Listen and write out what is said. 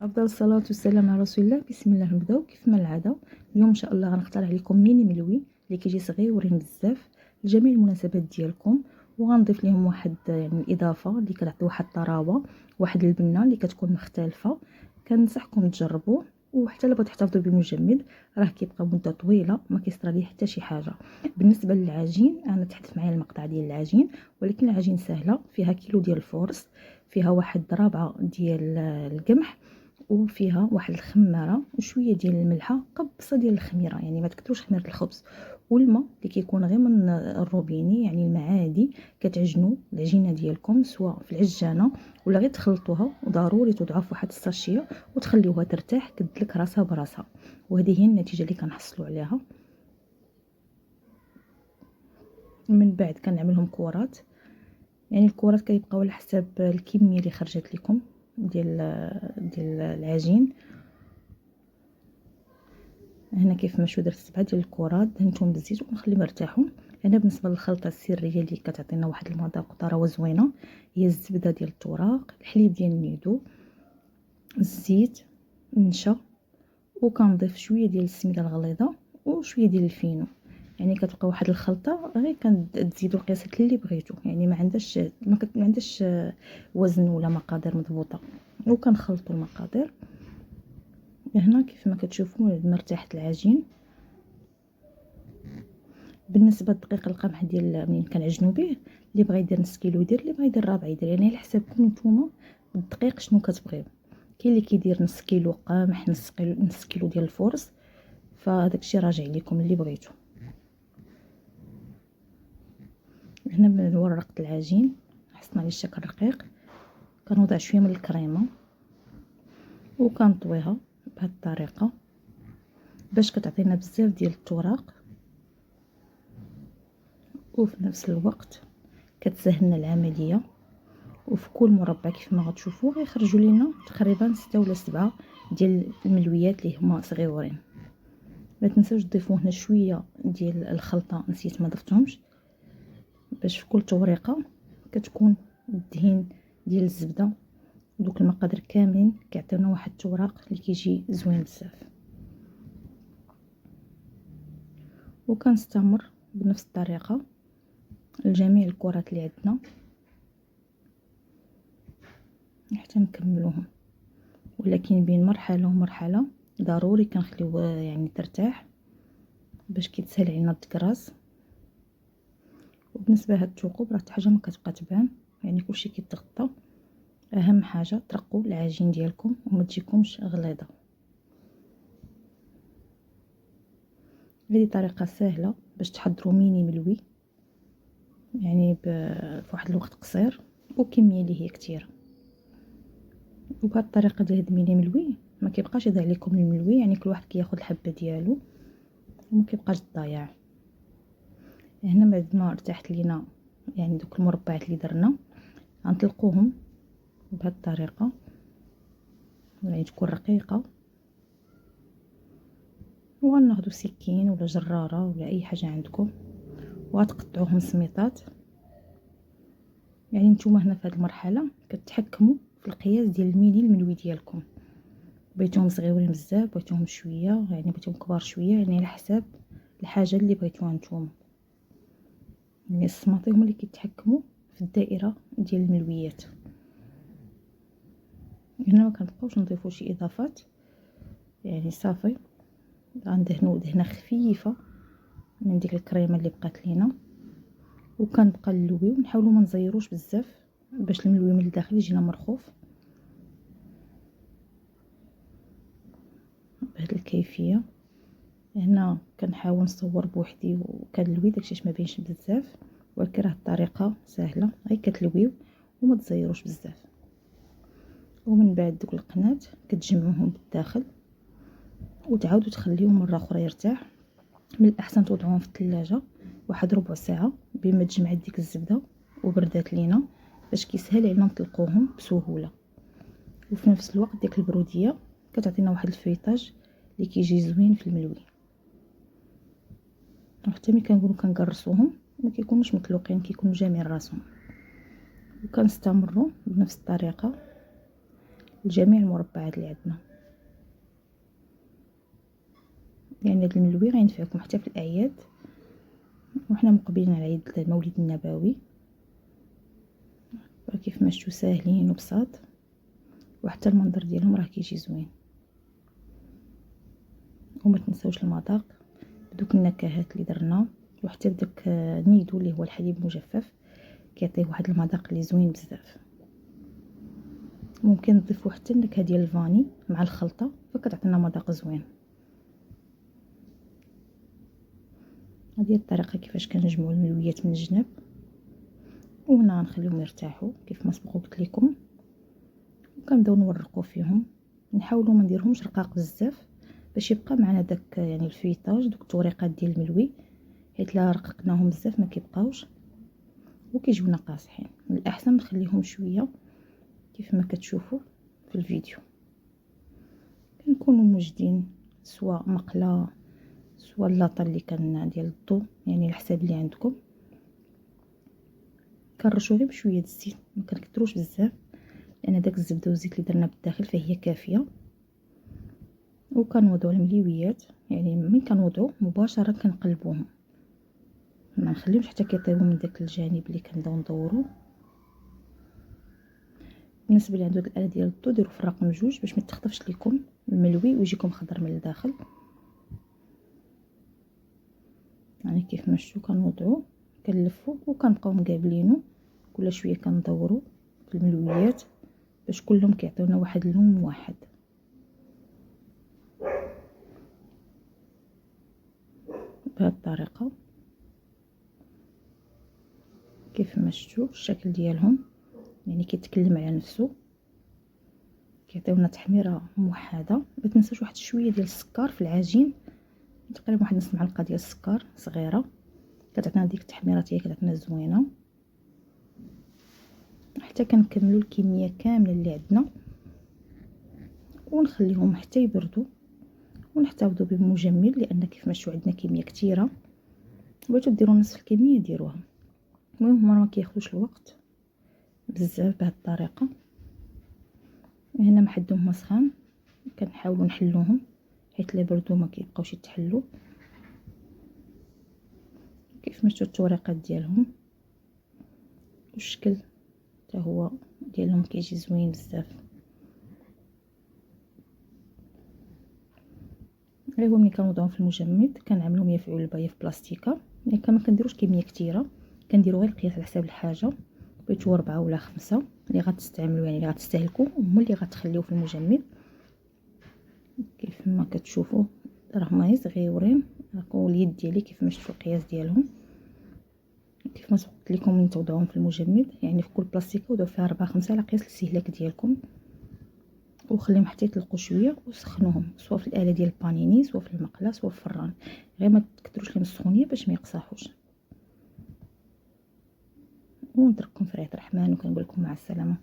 أفضل الصلاة والسلام على رسول الله. بسم الله. نبداو كيف ما العادة. اليوم إن شاء الله غنقترح لكم ميني ملوي اللي كيجي صغيورين بزاف لجميع المناسبات ديالكم، وغنضيف لهم واحد الإضافة اللي كتعطي واحد الطراوة، واحد البنة اللي كتكون مختلفة. كنصحكم تجربوه، وحتى الا بغيتو تحتفظوا بالمجمد راه كيبقى مدة طويلة ما كيصرى ليه حتى شي حاجة. بالنسبة للعجين انا تحدث معايا المقطع ديال العجين، ولكن العجين سهلة. فيها كيلو ديال الفورس، فيها واحد رابعة ديال القمح، وفيها واحد الخماره وشويه ديال الملحه، قبصه ديال الخميره يعني ما تكثروش خميره الخبز، والماء اللي كيكون غير من الروبيني يعني الماء عادي. كتعجنوا العجينه ديالكم سواء في العجانه ولا غير تخلطوها، وضروري توضعوها في واحد الساشيه وتخليوها ترتاح كدلك راسها براسها. وهذه هي النتيجه اللي كنحصلوا عليها. من بعد كنعملهم كورات، يعني الكورات كيبقاو على حساب الكميه اللي خرجت لكم ديال العجين. هنا كيف ما شو درت 7 ديال الكرات دهنتهم بالزيت ونخليهم يرتاحوا. هنا بالنسبه للخلطه السريه اللي كتعطينا واحد المذاق وطراوه زوينه، هي الزبده ديال التوراق، الحليب ديال النيدو، الزيت، النشا، وكنضيف شويه ديال السميده الغليظه وشويه ديال الفينو. يعني كتبقى واحد الخلطه غير كتزيدوا القياسات اللي بغيتو، يعني ما عندهاش وزن ولا مقادير مضبوطه. وكنخلطوا المقادير. هنا كيف ما كتشوفوا مرتاحه العجين. بالنسبه لدقيق القمح ديال منين كنعجنوا به، اللي بغى يدير نص كيلو يدير، اللي بغى يدير ربع يدير، يعني على حسابكم نتوما بالدقيق شنو كتبغيو. كاين اللي كيدير نص كيلو قمح، نص كيلو ديال الفورص، فهداك الشيء راجع لكم اللي بغيتو. هنا من ورقه العجين حصلنا على الشكل رقيق، كنوضع شويه من الكريمه وكنطويها بهذه الطريقه باش كتعطينا بزاف ديال التوراق، وفي نفس الوقت كتسهلنا العمليه. وفي كل مربع كيف ما غتشوفوا غيخرجوا لينا تقريبا 6 ولا 7 ديال الملويات اللي هما صغيورين. ما تنساوش تضيفوا هنا شويه ديال الخلطه، نسيت ما ضفتهمش، باش في كل توريقه كتكون الدهين ديال الزبده ودوك المقادير كاملين كيعطيونا واحد التوراق اللي كيجي زوين بزاف. وكنستمر بنفس الطريقه لجميع الكرات اللي عندنا حتى نكملوهم. ولكن بين مرحله ومرحله ضروري كنخليو يعني ترتاح باش كيتسهل علينا التكراس. وبالنسبه لهاد الثقوب راه حتى حاجه ما كتبقى تبان، يعني كلشي كيتغطى. اهم حاجه ترقوا العجين ديالكم وما تجيكمش غليظه. هذه طريقه سهله باش تحضروا ميني ملوي، يعني فواحد الوقت قصير وكميه اللي هي كثيره. وبهذه الطريقه ديال هاد الميني ملوي ما كيبقاش يضيع لكم الملوي، يعني كل واحد كياخذ الحبه ديالو وما كيبقاش ضايع. هنا بعد ما ارتاحت لينا يعني دوك المربعات اللي درنا غنطلقوهم بهذه الطريقه، يعني تكون رقيقه. وغناخدو سكين ولا جراره ولا اي حاجه عندكم وغتقطعوهم سميطات. يعني نتوما هنا في هذه المرحله كتحكموا في القياس ديال الميني الملوي ديالكم، بغيتوهم صغيورين بزاف بغيتوهم شويه، يعني بغيتوهم كبار شويه، يعني على حساب الحاجه اللي بغيتوها نتوما. يعني السماطي هما اللي كيتحكموا في الدائره ديال الملويات. هنا ما كنبقاوش نضيفوا شي اضافات، يعني صافي غندهنوا دهنه خفيفه من ديك الكريمه اللي بقات لينا، وكنبقى نلوي ونحاولوا ما نزيروش بزاف باش الملوي من الداخل يجينا مرخوف بهذه الكيفيه. هنا كنحاول نصور بوحدي وكنلوي داكشي ما بينش بزاف، ولكن راه الطريقه سهله، غير كتلويو وما تزيروش بزاف. ومن بعد دوك القنات كتجمعوهم بالداخل وتعاودوا تخليوهم مره اخرى يرتاح. من الاحسن توضعوهم في الثلاجه واحد ربع ساعه بما تجمعت ديك الزبده وبردات لينا باش كيسهل علينا نطلقوهم بسهوله. وفي نفس الوقت ديك البروديه كتعطينا واحد الفيطاج اللي كيجي زوين في الملوي. حتى ملي كنقولوا كنقرصوهم ما كيكونوش مطلوقين، كيكونوا جامعين راسهم. وكنستمروا بنفس الطريقه لجميع المربعات اللي عندنا. لان هذا الملوي غينفعكم حتى في الاعياد، وحنا مقبلين على عيد المولد النبوي. كيف ما شفتوا ساهلين وبساط، وحتى المنظر ديالهم راه كيجي زوين. وما تنساوش المذاق بدوك النكهات اللي درنا، وحتى بداك نيدو اللي هو الحليب المجفف كيعطيه واحد المذاق اللي زوين بزاف. ممكن نضيفوا حتى النكهه ديال الفاني مع الخلطه فكتعطينا مذاق زوين. هذه الطريقه كيفاش كنجمعوا الملويات من الجناب، وهنا نخليهم يرتاحوا كيف ما سبق قلت لكم، وكنبداو نورقوا فيهم. نحاولوا ما نديرهمش رقاق بزاف باش يبقى معنا داك يعني الفيطاج، دوك التوريقات ديال الملوي، حيت لا رققناهم بزاف ما كيبقاوش وكيجيونا قاصحين. الاحسن نخليهم شويه كيف ما كتشوفوا في الفيديو. كنكونوا موجدين سواء مقله سواء اللاطه اللي كان ديال الضو، يعني الحساب اللي عندكم. كنرشوا غير بشويه الزيت، ما كنكثروش بزاف لان داك الزبده والزيت اللي درنا بالداخل فهي كافيه. وكنوضعوا المليويات، يعني من كنوضعوا مباشره كنقلبوهم، ما نخليوش حتى كيطيبوا من داك الجانب اللي كنبداو ندوروا. بالنسبه اللي عنده الاله ديال الضو ديروا في الرقم 2 باش ما تخطفش لكم الملوي ويجيكم خضر من الداخل. يعني كيف ما شفتوا كنوضعوا كنلفوا وكنبقاو مقابلينه، كل شويه كندوروا في الملويات باش كلهم كيعطيونا واحد اللون واحد. بهذه الطريقه كيف ما شفتوا الشكل ديالهم، يعني كيتكلم على نفسه، كيعطيونا تحميره موحده. ما تنساوش واحد شويه ديال السكر في العجين، تقريبا واحد نص معلقه ديال السكر صغيره، كتعطينا ديك التحميرات هي كتعطينا زوينه. حتى كنكملوا الكميه كامله اللي عندنا ونخليهم حتى يبردوا، ونحتفظوا بمجمد لان كيف ما شفتوا عندنا كميه كثيره. بغيتو ديروا نصف الكميه ديروها، المهم هما ما كياخذوش الوقت بزاف. بهذه الطريقه هنا محدهم مسخان كنحاولوا نحلوهم، حيت لا بردوا ما كيبقاوش يتحلوا. كيف ما شفتوا الطريقات ديالهم والشكل حتى هو ديالهم كيجي زوين بزاف. غير هو ملي كنوضعهم في المجمد كنعملهم يا في علبه يا في بلاستيكه، يعني ما كنديروش كميه كثيره، كنديروا غير القياس على حساب الحاجه. بغيتو 4 ولا 5 اللي غتستعملوا يعني اللي غتستهلكوا هما اللي غتخليو في المجمد. كيف ما كتشوفوا راه ماهي صغيورين، راكم اليد ديالي كيف ما شفتوا القياس ديالهم. كيف ما سبقت لكم من توضعوهم في المجمد، يعني في كل بلاستيكه وضعوا فيها 4 5 على قياس الاستهلاك ديالكم، وخليهم حتى يطلقوا شويه وسخنوهم سواء في الاله ديال البانيني سواء في المقله سواء في الفران، غير ما تكثروش لهم السخونيه باش ما يقصحوش. ونترككم في رعايه الرحمن وكنقول لكم مع السلامه.